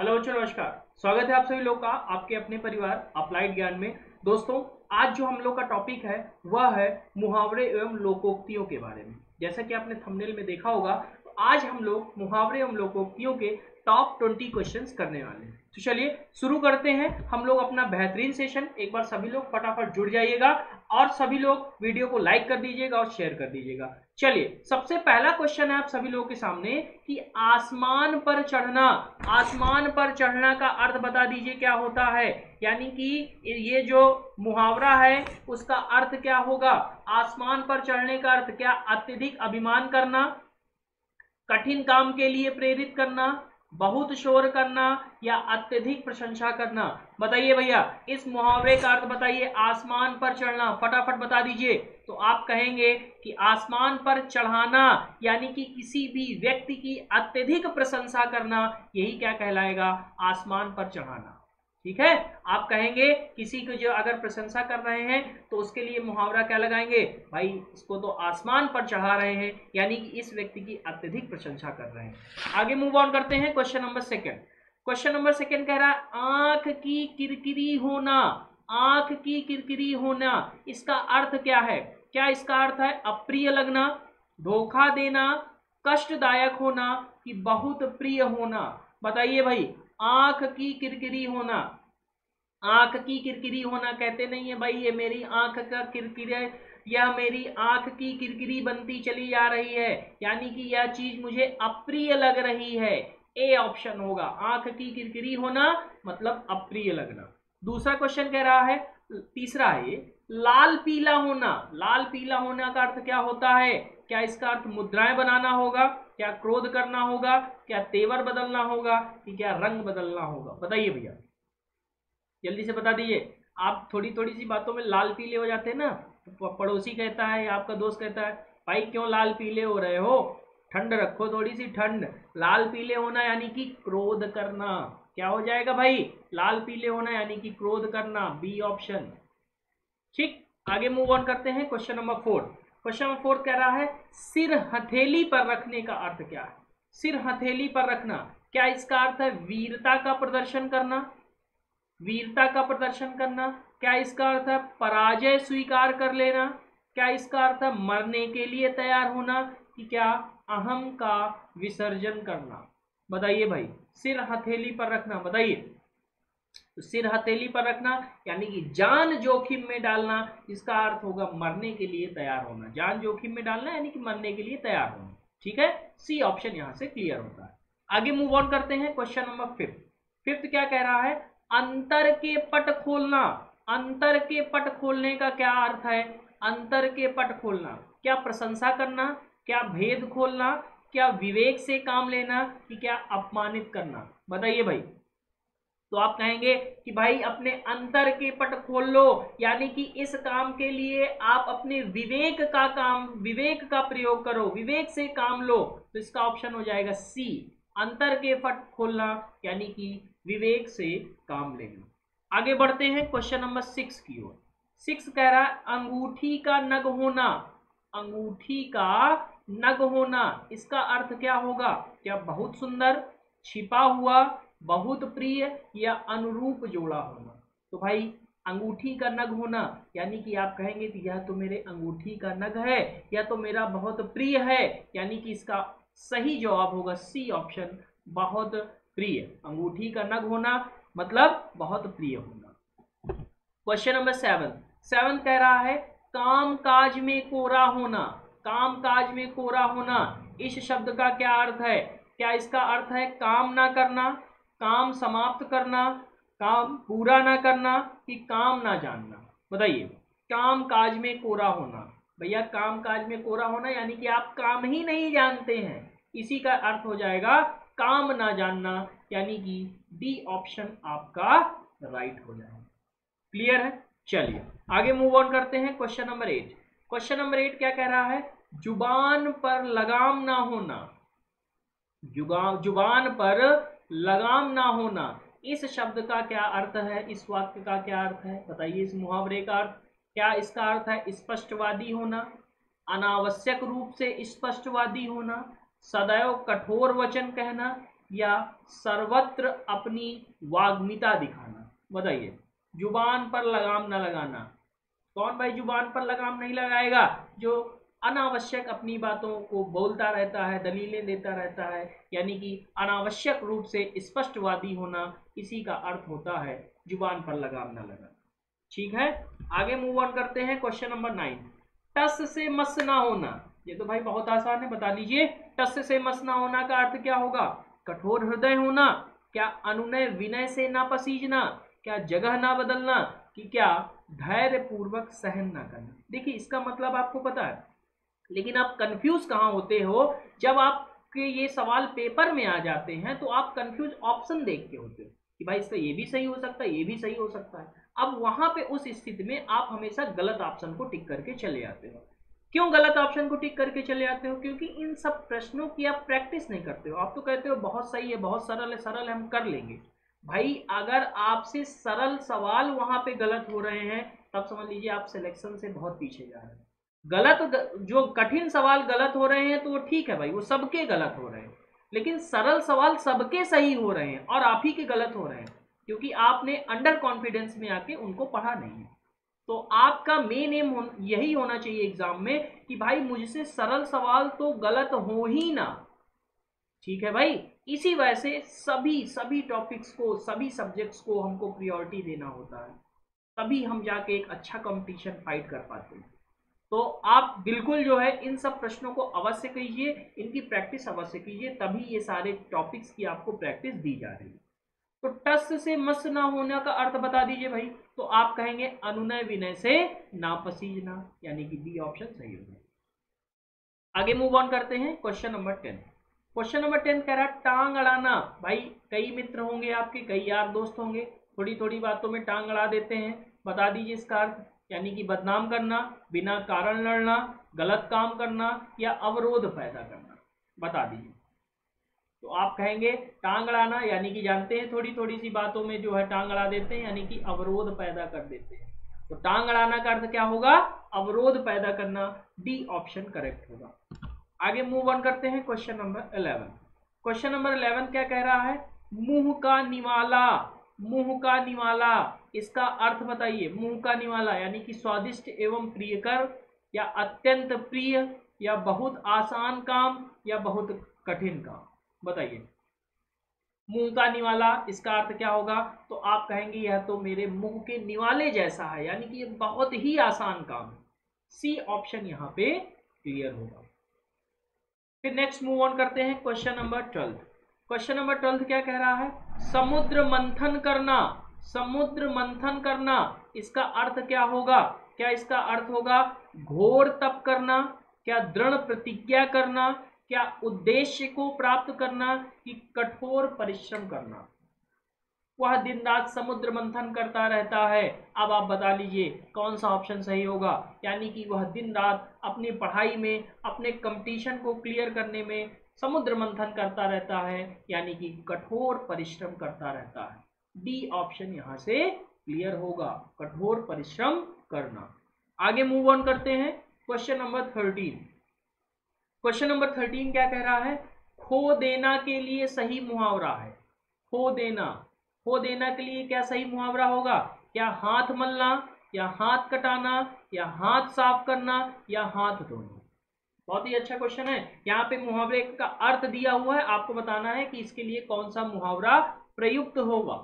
Hello बच्चों, नमस्कार। स्वागत है आप सभी लोग का आपके अपने परिवार अप्लाइड ज्ञान में। दोस्तों, आज जो हम लोग का टॉपिक है वह है मुहावरे एवं लोकोक्तियों के बारे में। जैसा कि आपने थंबनेल में देखा होगा, तो आज हम लोग मुहावरे एवं लोकोक्तियों के टॉप 20 क्वेश्चंस करने वाले हैं। तो चलिए शुरू करते हैं हम लोग अपना बेहतरीन सेशन। एक बार सभी लोग फटाफट जुड़ जाइएगा और सभी लोग वीडियो को लाइक कर दीजिएगा और शेयर कर दीजिएगा। चलिए, सबसे पहला क्वेश्चन है आप सभी लोगों के सामने कि आसमान पर चढ़ना, आसमान पर चढ़ना का अर्थ बता दीजिए क्या होता है। यानी कि ये जो मुहावरा है उसका अर्थ क्या होगा। आसमान पर चढ़ने का अर्थ क्या, अत्यधिक अभिमान करना, कठिन काम के लिए प्रेरित करना, बहुत शोर करना या अत्यधिक प्रशंसा करना। बताइए भैया, इस मुहावरे का अर्थ बताइए। आसमान पर चढ़ना फटाफट बता दीजिए। तो आप कहेंगे कि आसमान पर चढ़ाना यानी कि किसी भी व्यक्ति की अत्यधिक प्रशंसा करना, यही क्या कहलाएगा, आसमान पर चढ़ाना। ठीक है, आप कहेंगे किसी को जो अगर प्रशंसा कर रहे हैं तो उसके लिए मुहावरा क्या लगाएंगे, भाई इसको तो आसमान पर चढ़ा रहे हैं, यानी कि इस व्यक्ति की अत्यधिक प्रशंसा कर रहे हैं। आगे मूव ऑन करते हैं। Question number second. Question number second कह रहा है आंख की किरकिरी होना। आंख की किरकिरी होना, इसका अर्थ क्या है। क्या इसका अर्थ है अप्रिय लगना, धोखा देना, कष्टदायक होना कि बहुत प्रिय होना। बताइए भाई, आंख की किरकिरी होना। आंख की किरकिरी होना कहते नहीं है भाई ये मेरी आंख का किरकिरे या मेरी आंख की किरकिरी बनती चली जा रही है, यानी कि यह चीज मुझे अप्रिय लग रही है। ए ऑप्शन होगा, आंख की किरकिरी होना मतलब अप्रिय लगना। दूसरा क्वेश्चन कह रहा है, तीसरा है ये, लाल पीला होना। लाल पीला होना का अर्थ क्या होता है। क्या इसका अर्थ मुद्राएं बनाना होगा, क्या क्रोध करना होगा, क्या तेवर बदलना होगा कि क्या रंग बदलना होगा। बताइए भैया, जल्दी से बता दीजिए। आप थोड़ी थोड़ी सी बातों में लाल पीले हो जाते हैं ना, तो पड़ोसी कहता है या आपका दोस्त कहता है भाई क्यों लाल पीले हो रहे हो, ठंड रखो थोड़ी सी ठंड। लाल पीले होना यानी कि क्रोध करना। क्या हो जाएगा भाई, लाल पीले होना यानी कि क्रोध करना, बी ऑप्शन। ठीक, आगे मूव ऑन करते हैं। Question number 4। क्वेश्चन नंबर 4 कह रहा है सिर हथेली पर रखने का अर्थ क्या है। सिर हथेली पर रखना, क्या इसका अर्थ है वीरता का प्रदर्शन करना, वीरता का प्रदर्शन करना। क्या इसका अर्थ है पराजय स्वीकार कर लेना। क्या इसका अर्थ है मरने के लिए तैयार होना कि क्या अहम का विसर्जन करना। बताइए भाई, सिर हथेली पर रखना, बताइए। तो सिर हथेली पर रखना यानी कि जान जोखिम में डालना, इसका अर्थ होगा मरने के लिए तैयार होना। जान जोखिम में डालना यानी कि मरने के लिए तैयार होना। ठीक है, सी ऑप्शन यहां से क्लियर होता है। आगे मूव ऑन करते हैं। Question number 5। फिफ्थ क्या कह रहा है, अंतर के पट खोलना। अंतर के पट खोलने का क्या अर्थ है। अंतर के पट खोलना, क्या प्रशंसा करना, क्या भेद खोलना, क्या विवेक से काम लेना कि क्या अपमानित करना। बताइए भाई। तो आप कहेंगे कि भाई अपने अंतर के पट खोल लो, यानी कि इस काम के लिए आप अपने विवेक का प्रयोग करो, विवेक से काम लो। तो इसका ऑप्शन हो जाएगा सी, अंतर के पट खोलना यानी कि विवेक से काम लेना। आगे बढ़ते हैं क्वेश्चन नंबर 6 की ओर। 6 कह रहा है अंगूठी का नग होना। अंगूठी का नग होना, इसका अर्थ क्या होगा। क्या बहुत सुंदर, छिपा हुआ, बहुत प्रिय या अनुरूप जोड़ा होना। तो भाई अंगूठी का नग होना यानी कि आप कहेंगे कि यह तो मेरे अंगूठी का नग है, यह तो मेरा बहुत प्रिय है, यानी कि इसका सही जवाब होगा सी ऑप्शन, बहुत प्रिय। अंगूठी का नग होना मतलब बहुत प्रिय होना। Question number 7। 7 कह रहा है काम काज में कोरा होना। काम काज में कोरा होना, इस शब्द का क्या अर्थ है। क्या इसका अर्थ है काम ना करना, काम समाप्त करना, काम पूरा ना करना कि काम ना जानना। बताइए, काम काज में कोरा होना। भैया काम काज में कोरा होना यानी कि आप काम ही नहीं जानते हैं, इसी का अर्थ हो जाएगा काम ना जानना, यानी कि डी ऑप्शन आपका राइट हो जाएगा। क्लियर है। चलिए आगे मूव ऑन करते हैं। Question number 8। क्वेश्चन नंबर 8 क्या कह रहा है, जुबान पर लगाम ना होना। जुबान पर लगाम ना होना, इस शब्द का क्या अर्थ है, इस वाक्य का क्या अर्थ है। बताइए इस मुहावरे का अर्थ। क्या इसका अर्थ है स्पष्टवादी होना, अनावश्यक रूप से स्पष्टवादी होना, सदैव कठोर वचन कहना या सर्वत्र अपनी वाग्मिता दिखाना? बताइए। जुबान पर लगाम न लगाना, कौन भाई जुबान पर लगाम नहीं लगाएगा? जो अनावश्यक अपनी बातों को बोलता रहता है, दलीलें देता रहता है, यानी कि अनावश्यक रूप से स्पष्टवादी होना, इसी का अर्थ होता है जुबान पर लगाम न लगाना। ठीक है, आगे मूव ऑन करते हैं। क्वेश्चन नंबर 9, टस से मस ना होना। ये तो भाई बहुत आसान है, बता दीजिए। टस से मस ना होना का अर्थ क्या होगा? कठोर हृदय होना, क्या अनुनय विनय से ना पसीजना, क्या जगह ना बदलना, कि क्या धैर्य पूर्वक सहन ना करना? देखिए इसका मतलब आपको पता है, लेकिन आप कंफ्यूज कहाँ होते हो? जब आपके ये सवाल पेपर में आ जाते हैं तो आप कंफ्यूज ऑप्शन देख के होते हो कि भाई इसका ये भी सही हो सकता है, ये भी सही हो सकता है। अब वहां पे उस स्थिति में आप हमेशा गलत ऑप्शन को टिक करके चले आते हो। क्यों गलत ऑप्शन को टिक करके चले आते हो? क्योंकि इन सब प्रश्नों की आप प्रैक्टिस नहीं करते हो। आप तो कहते हो बहुत सही है, बहुत सरल है, हम कर लेंगे। भाई अगर आपसे सरल सवाल वहां पे गलत हो रहे हैं, तब समझ लीजिए आप सिलेक्शन से बहुत पीछे जा रहे हैं। जो कठिन सवाल गलत हो रहे हैं तो वो ठीक है भाई, वो सबके गलत हो रहे हैं, लेकिन सरल सवाल सबके सही हो रहे हैं और आप ही के गलत हो रहे हैं, क्योंकि आपने अंडर कॉन्फिडेंस में आके उनको पढ़ा नहीं है। तो आपका मेन एम यही होना चाहिए एग्जाम में कि भाई मुझसे सरल सवाल तो गलत हो ही ना। ठीक है भाई, इसी वजह से सभी सभी टॉपिक्स को, सभी सब्जेक्ट्स को हमको प्रियोरिटी देना होता है, तभी हम जाके एक अच्छा कंपटीशन फाइट कर पाते हैं। तो आप बिल्कुल जो है इन सब प्रश्नों को अवश्य कीजिए, इनकी प्रैक्टिस अवश्य कीजिए, तभी ये सारे टॉपिक्स की आपको प्रैक्टिस दी जा रही है। तो टस से मस ना होने का अर्थ बता दीजिए भाई। तो आप कहेंगे अनुनय विनय से नापसीजना, यानी कि बी ऑप्शन सही होगा। आगे मूव ऑन करते हैं। Question number 10। क्वेश्चन नंबर 10 कह रहा है टांग अड़ाना। भाई कई मित्र होंगे आपके, कई यार दोस्त होंगे, थोड़ी थोड़ी बातों में टांग अड़ा देते हैं। बता दीजिए इसका अर्थ। यानी कि बदनाम करना, बिना कारण लड़ना, गलत काम करना, या अवरोध पैदा करना। बता दीजिए। तो आप कहेंगे टांग अड़ाना, यानी कि जानते हैं थोड़ी थोड़ी सी बातों में जो है टांग अड़ा देते हैं, यानी कि अवरोध पैदा कर देते हैं। तो टांग अड़ाना का अर्थ क्या होगा? अवरोध पैदा करना। डी ऑप्शन करेक्ट होगा। आगे मूव ऑन करते हैं। Question number 11। क्वेश्चन नंबर 11 क्या कह रहा है? मुंह का निवाला। मुंह का निवाला, इसका अर्थ बताइए। मुंह का निवाला यानी कि स्वादिष्ट एवं प्रियकर, या अत्यंत प्रिय, या बहुत आसान काम, या बहुत कठिन काम। बताइए। मुंह का निवाला, इसका अर्थ क्या होगा? तो आप कहेंगे यह तो मेरे मुंह के निवाले जैसा है, यानी कि ये बहुत ही आसान काम है। सी ऑप्शन यहाँ पे क्लियर होगा। फिर नेक्स्ट मूव ऑन करते हैं। Question number 12। क्वेश्चन नंबर 12 क्या कह रहा है? समुद्र मंथन करना। समुद्र मंथन करना, इसका अर्थ क्या होगा? क्या इसका अर्थ होगा घोर तप करना, क्या दृढ़ प्रतिज्ञा करना, क्या उद्देश्य को प्राप्त करना, कि कठोर परिश्रम करना? वह दिन रात समुद्र मंथन करता रहता है। अब आप बता लीजिए कौन सा ऑप्शन सही होगा। यानी कि वह दिन रात अपनी पढ़ाई में, अपने कंपटीशन को क्लियर करने में समुद्र मंथन करता रहता है, यानी कि कठोर परिश्रम करता रहता है। डी ऑप्शन यहां से क्लियर होगा, कठोर परिश्रम करना। आगे मूव ऑन करते हैं। Question number 13। क्वेश्चन नंबर 13 क्या कह रहा है? खो देना के लिए सही मुहावरा है। खो देना, खो देना के लिए क्या सही मुहावरा होगा? क्या हाथ मलना, या हाथ कटाना, या हाथ साफ करना, या हाथ धोना? बहुत ही अच्छा क्वेश्चन है। यहाँ पे मुहावरे का अर्थ दिया हुआ है, आपको बताना है कि इसके लिए कौन सा मुहावरा प्रयुक्त होगा।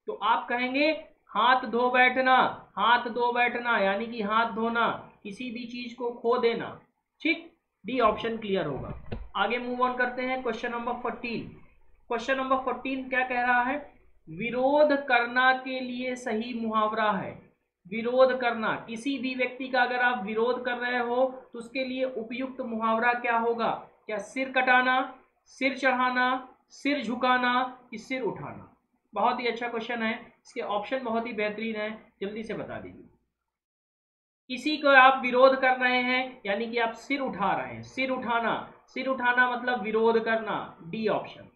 तो आप कहेंगे हाथ धो बैठना। हाथ धो बैठना यानी कि हाथ धोना, किसी भी चीज को खो देना। ठीक, डी ऑप्शन क्लियर होगा। आगे मूव ऑन करते हैं। Question number 14। क्वेश्चन नंबर 14 क्या कह रहा है? विरोध करना के लिए सही मुहावरा है। विरोध करना, किसी भी व्यक्ति का अगर आप विरोध कर रहे हो तो उसके लिए उपयुक्त मुहावरा क्या होगा? क्या सिर कटाना, सिर चढ़ाना, सिर झुकाना, कि सिर उठाना? बहुत ही अच्छा क्वेश्चन है, इसके ऑप्शन बहुत ही बेहतरीन है, जल्दी से बता दीजिए। किसी को आप विरोध कर रहे हैं यानी कि आप सिर उठा रहे हैं। सिर उठाना, सिर उठाना मतलब विरोध करना। D option.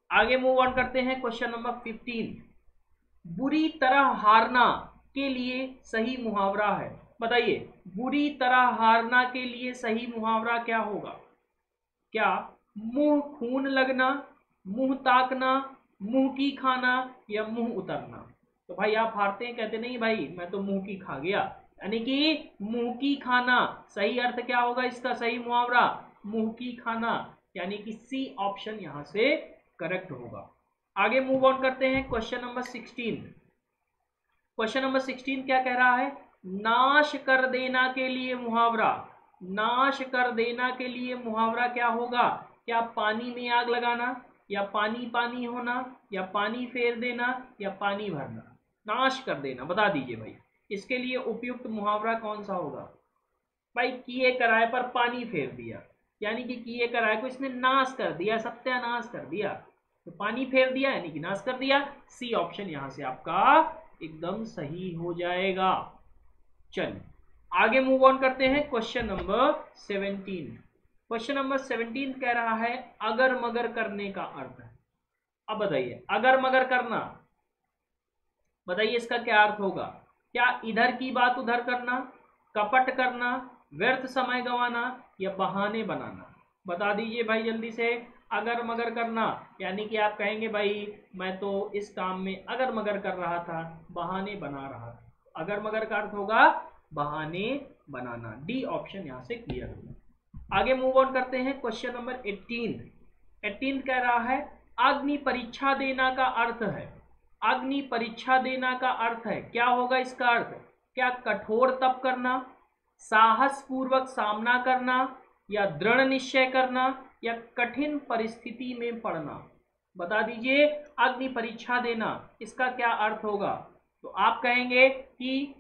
आगे मूव ऑन करते हैं। Question number 15। बुरी तरह हारना के लिए सही मुहावरा है। बताइए, बुरी तरह हारना के लिए सही मुहावरा क्या होगा? क्या मुंह खून लगना, मुंह ताकना, मुंह की खाना या मुंह उतरना। तो भाई आप हारते हैं, कहते नहीं भाई मैं तो मुंह की खा गया, यानी कि मुंह की खाना। सही अर्थ क्या होगा इसका, सही मुहावरा मुंह की खाना, यानी कि सी ऑप्शन यहां से करेक्ट होगा। आगे मूव ऑन करते हैं क्वेश्चन नंबर 16। क्वेश्चन नंबर 16 क्या कह रहा है, नाश कर देना के लिए मुहावरा। नाश कर देना के लिए मुहावरा क्या होगा, क्या पानी में आग लगाना, या पानी पानी होना, या पानी फेर देना, या पानी भरना। नाश कर देना, बता दीजिए भाई इसके लिए उपयुक्त मुहावरा कौन सा होगा। भाई किए कराए पर पानी फेर दिया, यानी कि किए कराए को इसने नाश कर दिया, सत्यानाश कर दिया, तो पानी फेर दिया यानी कि नाश कर दिया। सी ऑप्शन यहां से आपका एकदम सही हो जाएगा। चलिए आगे मूव ऑन करते हैं क्वेश्चन नंबर 17। क्वेश्चन नंबर 17 कह रहा है अगर मगर करने का अर्थ है। अब बताइए अगर मगर करना, बताइए इसका क्या अर्थ होगा। क्या इधर की बात उधर करना, कपट करना, व्यर्थ समय गंवाना, या बहाने बनाना। बता दीजिए भाई जल्दी से। अगर मगर करना यानी कि आप कहेंगे भाई मैं तो इस काम में अगर मगर कर रहा था, बहाने बना रहा था। अगर मगर का अर्थ होगा बहाने बनाना। डी ऑप्शन यहां से क्लियर होगा। आगे मूव ऑन करते हैं क्वेश्चन नंबर 18। 18 कह रहा है अग्नि परीक्षा देना का अर्थ है। अग्नि परीक्षा देना का अर्थ है, क्या होगा इसका अर्थ। क्या कठोर तप करना, साहस पूर्वक सामना करना, या दृढ़ निश्चय करना, या कठिन परिस्थिति में पड़ना। बता दीजिए अग्नि परीक्षा देना इसका क्या अर्थ होगा। तो आप कहेंगे कि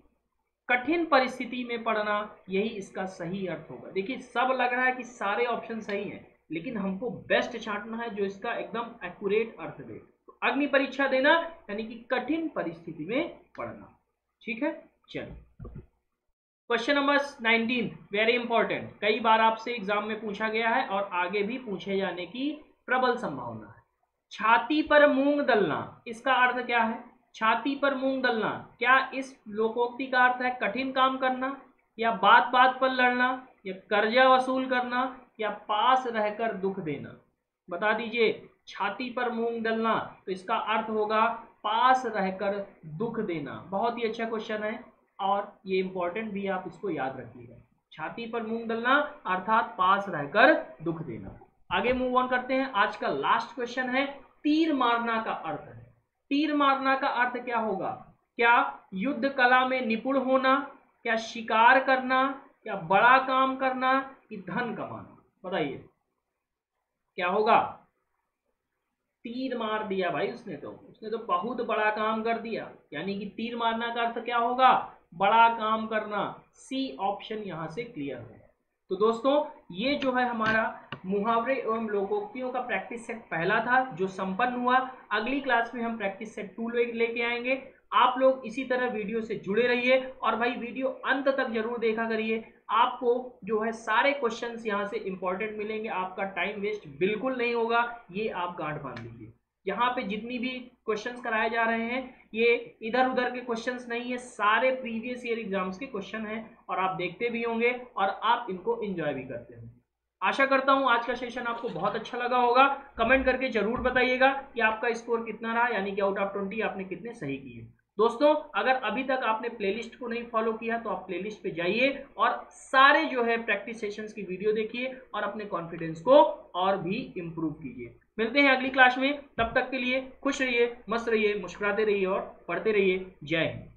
कठिन परिस्थिति में पड़ना, यही इसका सही अर्थ होगा। देखिए सब लग रहा है कि सारे ऑप्शन सही हैं, लेकिन हमको बेस्ट छांटना है जो इसका एकदम एक्यूरेट अर्थ दे। तो अग्नि परीक्षा देना यानी कि कठिन परिस्थिति में पड़ना। ठीक है, चलो क्वेश्चन नंबर 19 वेरी इंपॉर्टेंट, कई बार आपसे एग्जाम में पूछा गया है और आगे भी पूछे जाने की प्रबल संभावना है। छाती पर मूंग दलना, इसका अर्थ क्या है। छाती पर मूंग दलना, क्या इस लोकोक्ति का अर्थ है कठिन काम करना, या बात बात पर लड़ना, या कर्जा वसूल करना, या पास रहकर दुख देना। बता दीजिए छाती पर मूंग दलना, तो इसका अर्थ होगा पास रहकर दुख देना। बहुत ही अच्छा क्वेश्चन है और ये इंपॉर्टेंट भी, आप इसको याद रखिएगा। छाती पर मूंग दलना अर्थात पास रहकर दुख देना। आगे मूव ऑन करते हैं। आज का लास्ट क्वेश्चन है तीर मारना का अर्थ है। तीर मारना का अर्थ क्या होगा। क्या युद्ध कला में निपुण होना, क्या शिकार करना, क्या बड़ा काम करना, कि धन कमाना। बताइए क्या होगा। तीर मार दिया भाई उसने तो बहुत बड़ा काम कर दिया, यानी कि तीर मारना का अर्थ क्या होगा, बड़ा काम करना। सी ऑप्शन यहां से क्लियर है। तो दोस्तों ये जो है हमारा मुहावरे एवं लोकोक्तियों का प्रैक्टिस सेट पहला था जो संपन्न हुआ। अगली क्लास में हम प्रैक्टिस सेट 2 लेके आएंगे। आप लोग इसी तरह वीडियो से जुड़े रहिए और भाई वीडियो अंत तक जरूर देखा करिए। आपको जो है सारे क्वेश्चंस यहाँ से इंपॉर्टेंट मिलेंगे, आपका टाइम वेस्ट बिल्कुल नहीं होगा, ये आप गांठ बांध लीजिए। यहाँ पे जितनी भी क्वेश्चंस कराए जा रहे हैं ये इधर उधर के क्वेश्चंस नहीं है, सारे प्रीवियस ईयर एग्जाम्स के क्वेश्चन हैं और आप देखते भी होंगे और आप इनको एंजॉय भी करते होंगे। आशा करता हूं आज का सेशन आपको बहुत अच्छा लगा होगा। कमेंट करके जरूर बताइएगा कि आपका स्कोर कितना रहा, यानी कि आउट ऑफ 20 आपने कितने सही किए। दोस्तों अगर अभी तक आपने प्लेलिस्ट को नहीं फॉलो किया तो आप प्लेलिस्ट पे जाइए और सारे जो है प्रैक्टिस सेशंस की वीडियो देखिए और अपने कॉन्फिडेंस को और भी इंप्रूव कीजिए। मिलते हैं अगली क्लास में, तब तक के लिए खुश रहिए, मस्त रहिए, मुस्कुराते रहिए और पढ़ते रहिए। जय हिंद।